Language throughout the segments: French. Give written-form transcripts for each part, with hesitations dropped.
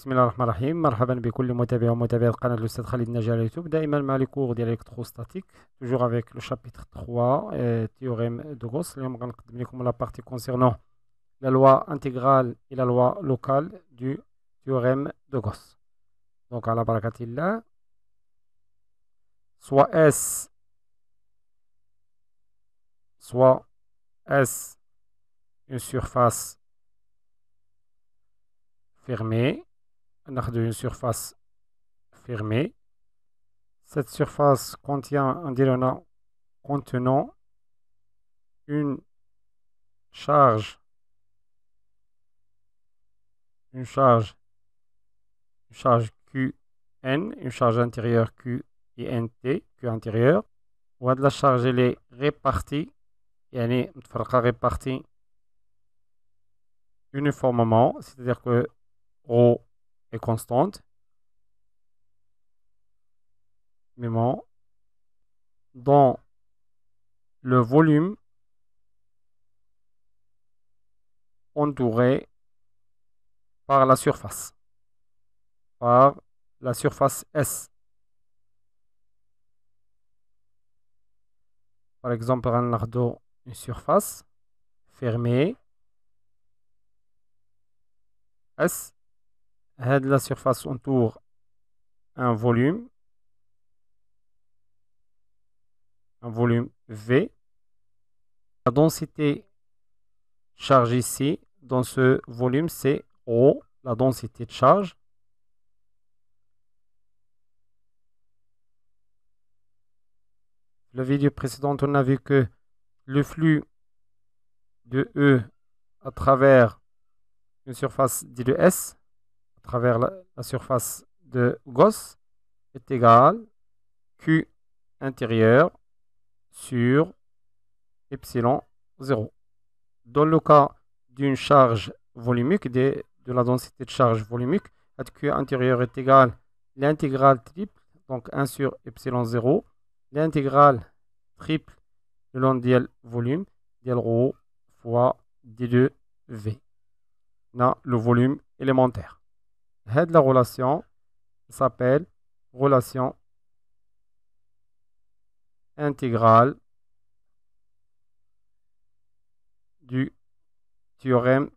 بسم الله الرحمن الرحيم. مرحبا بكل متابع ومتابعة قناة الأستاذ خالد النجار على يوتيوب. دائما مع لي كور ديال الكتروستاتيك توجور افيك لو شابيتر 3 تيوريم دو غوس. اليوم غنقدم لكم لا بارتي كونسيرنون لا لوا انتغرال et la loi locale du théorème de Gauss. Donc على بركة الله، soit S une surface fermée. On a une surface fermée. Cette surface contient contenant une charge Qn, une charge intérieure Q et NT, Q intérieure. Ou de la charge elle est répartie, يعني متفرقة répartie uniformément, c'est-à-dire que ρ est constante. Dans le volume entouré par la surface S. Par exemple, on a une surface fermée S. La surface entoure un volume V. La densité charge ici dans ce volume c'est ρ, la densité de charge. La vidéo précédente, on a vu que le flux de E à travers une surface dite de S, à travers la surface de Gauss, est égal Q intérieur sur epsilon 0. Dans le cas d'une charge volumique, de la densité de charge volumique, Q intérieur est égal l'intégrale triple, donc 1 sur epsilon 0, l'intégrale triple de long du volume, dial ρ fois d2v. On a le volume élémentaire. La relation s'appelle relation intégrale du théorème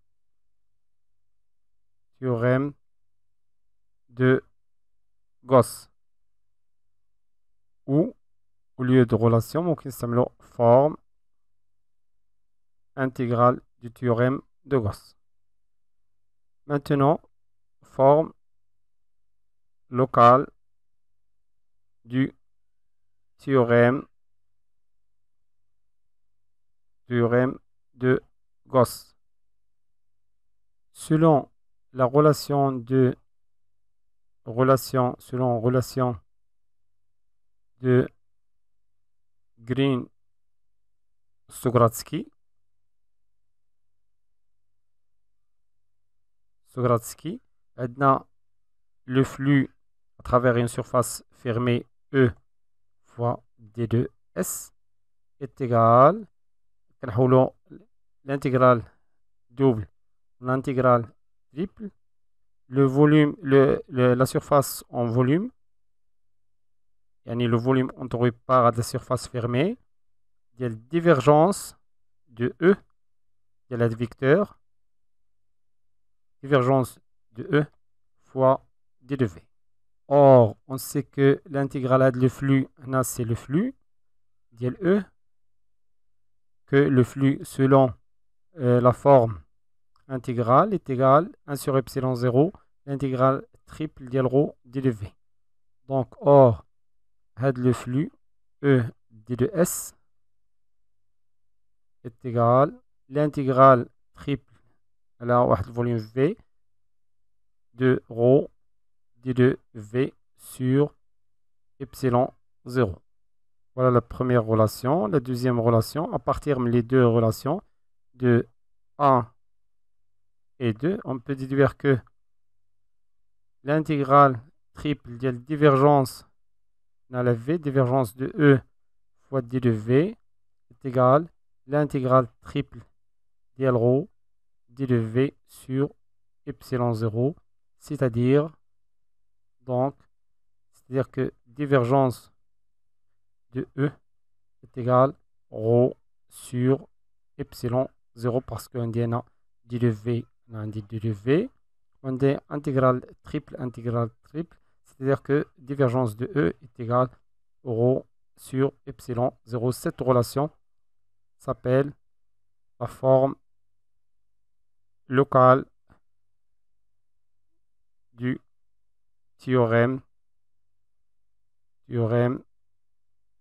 de Gauss, ou au lieu de relation, on utilise forme intégrale du théorème de Gauss. Maintenant, forme locale du théorème de Gauss. Selon la relation de Green-Sogradsky, le flux à travers une surface fermée E fois D2S est égal l'intégrale double, l'intégrale triple, le volume, la surface en volume, le volume entouré par la surface fermée, il y a la divergence de E, il y a la vecteur, divergence de E fois d de V. Or, on sait que l'intégrale de flux, c'est le flux, dial E, que le flux selon la forme intégrale est égal 1 sur epsilon 0, l'intégrale triple dial ρ d de V. Donc, or, le flux E d de S est égal l'intégrale triple à la volume V de ρ d de V sur epsilon 0. Voilà la première relation. La deuxième relation, à partir des deux relations de 1 et 2, on peut déduire que l'intégrale triple de la divergence dans la V, divergence de E fois d de V, est égale l'intégrale triple dial ρ d de V sur epsilon 0. c'est-à-dire que divergence de E est égale ρ sur epsilon 0 parce qu'on dit on a dérivé, on dit intégrale triple, c'est-à-dire que divergence de E est égale ρ sur epsilon 0. Cette relation s'appelle la forme locale du théorème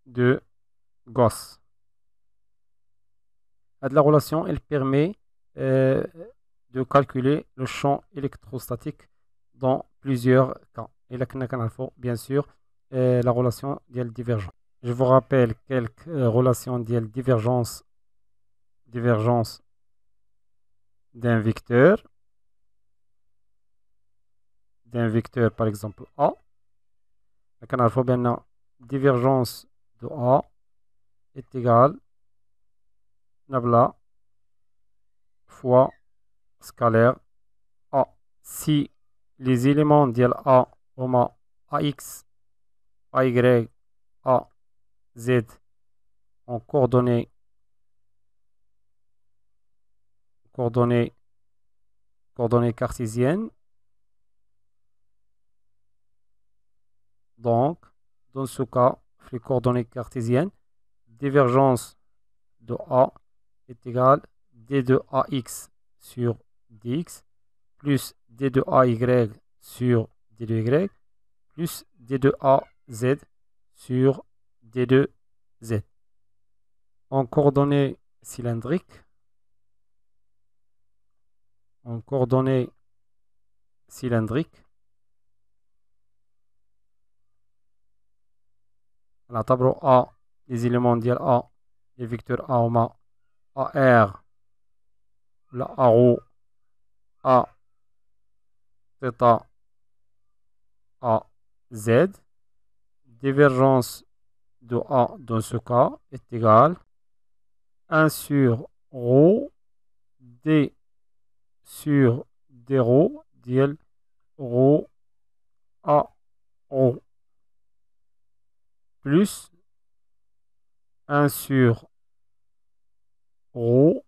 de Gauss. La relation, elle permet de calculer le champ électrostatique dans plusieurs cas. Et là, bien sûr, la relation d'IL divergence. Je vous rappelle quelques relations d'IL divergence d'un vecteur par exemple A. La divergence de A est égale nabla fois scalaire A. Si les éléments d'IL A هما AX, AY, AZ en coordonnées cartésiennes, donc dans ce cas, les coordonnées cartésiennes, divergence de A est égale d de AX sur dx plus d de AY sur d de Y plus d de AZ sur d de Z. En coordonnées cylindriques, la tableau A, les éléments ديال A, les vecteurs A هما AR, la ARO, A, θ, AZ. Divergence de A dans ce cas est égale 1 sur ρ d sur dρ ديال ρ A ρ plus 1 sur ρ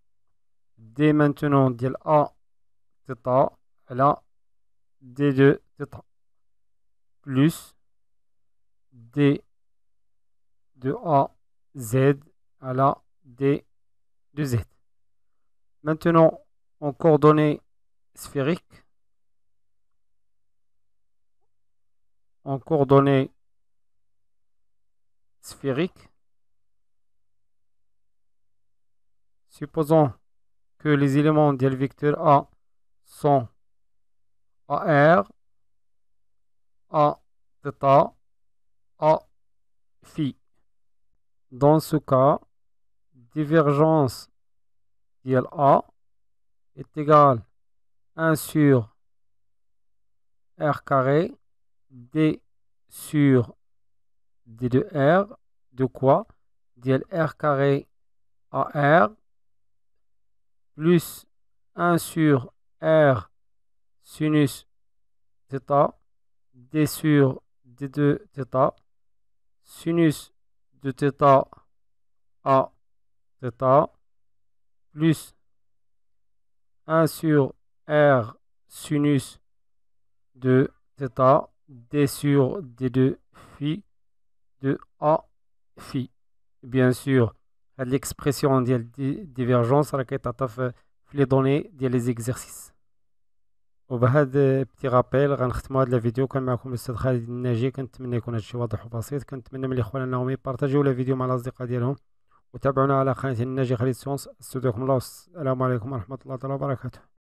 d maintenant ديال A θ على d de θ plus d de AZ à la d de Z. Maintenant, en coordonnées sphériques, supposons que les éléments du vecteur A sont AR, A, θ, A, phi. Dans ce cas, divergence d'IL A est égale 1 sur R carré D sur D de R, de quoi d'IL R carré AR plus 1 sur R sinus θ D sur D de θ sinus de θ à θ plus 1 sur R sinus de θ D sur D de phi de A phi. Bien sûr, l'expression de divergence راهي كيتعطى في les données ديال les exercices. وبهذا بتي رابيل غنختموا هذا الفيديو. كان معكم الاستاذ خالد الناجي. كنتمنى يكون هادشي واضح وبسيط. كنتمنى من الاخوان انهم يبارطاجيو الفيديو مع الاصدقاء ديالهم وتابعونا على قناه الناجي خالد سونس. استودعكم الله. السلام عليكم ورحمه الله تعالى وبركاته.